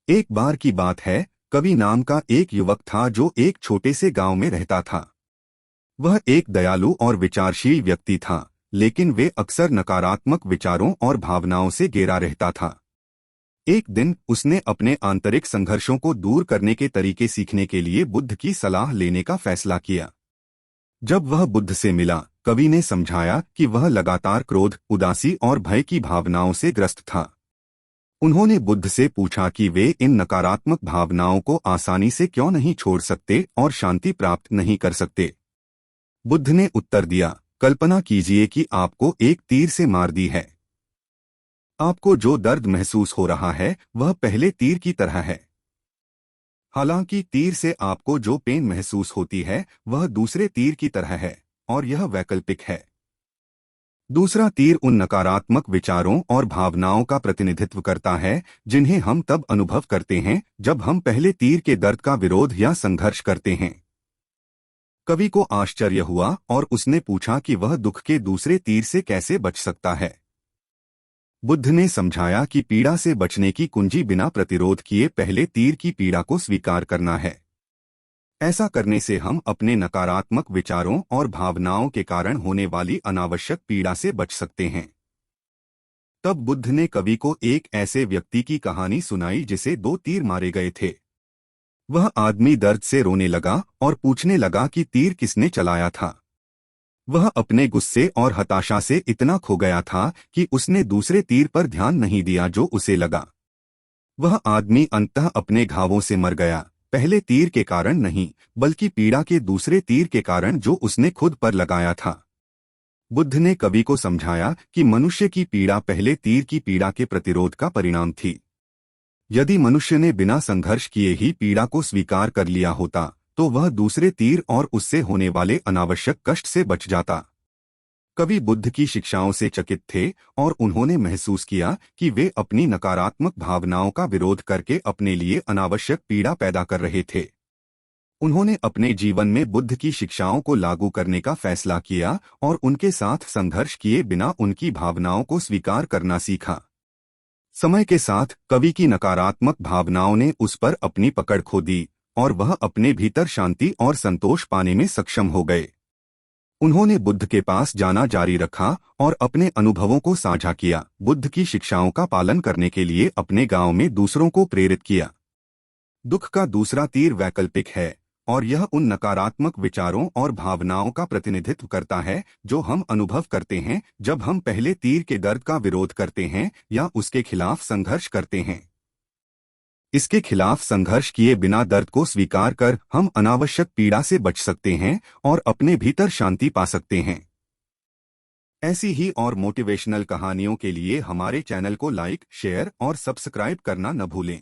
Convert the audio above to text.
एक बार की बात है। कवि नाम का एक युवक था जो एक छोटे से गांव में रहता था। वह एक दयालु और विचारशील व्यक्ति था, लेकिन वे अक्सर नकारात्मक विचारों और भावनाओं से घेरा रहता था। एक दिन उसने अपने आंतरिक संघर्षों को दूर करने के तरीके सीखने के लिए बुद्ध की सलाह लेने का फैसला किया। जब वह बुद्ध से मिला, कवि ने समझाया कि वह लगातार क्रोध, उदासी और भय की भावनाओं से ग्रस्त था। उन्होंने बुद्ध से पूछा कि वे इन नकारात्मक भावनाओं को आसानी से क्यों नहीं छोड़ सकते और शांति प्राप्त नहीं कर सकते। बुद्ध ने उत्तर दिया, कल्पना कीजिए कि आपको एक तीर से मार दी है। आपको जो दर्द महसूस हो रहा है वह पहले तीर की तरह है। हालांकि तीर से आपको जो पेन महसूस होती है वह दूसरे तीर की तरह है, और यह वैकल्पिक है। दूसरा तीर उन नकारात्मक विचारों और भावनाओं का प्रतिनिधित्व करता है जिन्हें हम तब अनुभव करते हैं जब हम पहले तीर के दर्द का विरोध या संघर्ष करते हैं। कवि को आश्चर्य हुआ और उसने पूछा कि वह दुख के दूसरे तीर से कैसे बच सकता है। बुद्ध ने समझाया कि पीड़ा से बचने की कुंजी बिना प्रतिरोध किए पहले तीर की पीड़ा को स्वीकार करना है। ऐसा करने से हम अपने नकारात्मक विचारों और भावनाओं के कारण होने वाली अनावश्यक पीड़ा से बच सकते हैं। तब बुद्ध ने कवि को एक ऐसे व्यक्ति की कहानी सुनाई जिसे 2 तीर मारे गए थे। वह आदमी दर्द से रोने लगा और पूछने लगा कि तीर किसने चलाया था। वह अपने गुस्से और हताशा से इतना खो गया था कि उसने दूसरे तीर पर ध्यान नहीं दिया जो उसे लगा। वह आदमी अंततः अपने घावों से मर गया, पहले तीर के कारण नहीं, बल्कि पीड़ा के दूसरे तीर के कारण जो उसने खुद पर लगाया था। बुद्ध ने कवि को समझाया कि मनुष्य की पीड़ा पहले तीर की पीड़ा के प्रतिरोध का परिणाम थी। यदि मनुष्य ने बिना संघर्ष किए ही पीड़ा को स्वीकार कर लिया होता तो वह दूसरे तीर और उससे होने वाले अनावश्यक कष्ट से बच जाता। कवि बुद्ध की शिक्षाओं से चकित थे और उन्होंने महसूस किया कि वे अपनी नकारात्मक भावनाओं का विरोध करके अपने लिए अनावश्यक पीड़ा पैदा कर रहे थे। उन्होंने अपने जीवन में बुद्ध की शिक्षाओं को लागू करने का फैसला किया और उनके साथ संघर्ष किए बिना उनकी भावनाओं को स्वीकार करना सीखा। समय के साथ कवि की नकारात्मक भावनाओं ने उस पर अपनी पकड़ खो दी और वह अपने भीतर शांति और संतोष पाने में सक्षम हो गए। उन्होंने बुद्ध के पास जाना जारी रखा और अपने अनुभवों को साझा किया, बुद्ध की शिक्षाओं का पालन करने के लिए अपने गांव में दूसरों को प्रेरित किया। दुख का दूसरा तीर वैकल्पिक है और यह उन नकारात्मक विचारों और भावनाओं का प्रतिनिधित्व करता है जो हम अनुभव करते हैं जब हम पहले तीर के दर्द का विरोध करते हैं या उसके खिलाफ संघर्ष करते हैं। इसके खिलाफ संघर्ष किए बिना दर्द को स्वीकार कर हम अनावश्यक पीड़ा से बच सकते हैं और अपने भीतर शांति पा सकते हैं। ऐसी ही और मोटिवेशनल कहानियों के लिए हमारे चैनल को लाइक, शेयर और सब्सक्राइब करना न भूलें।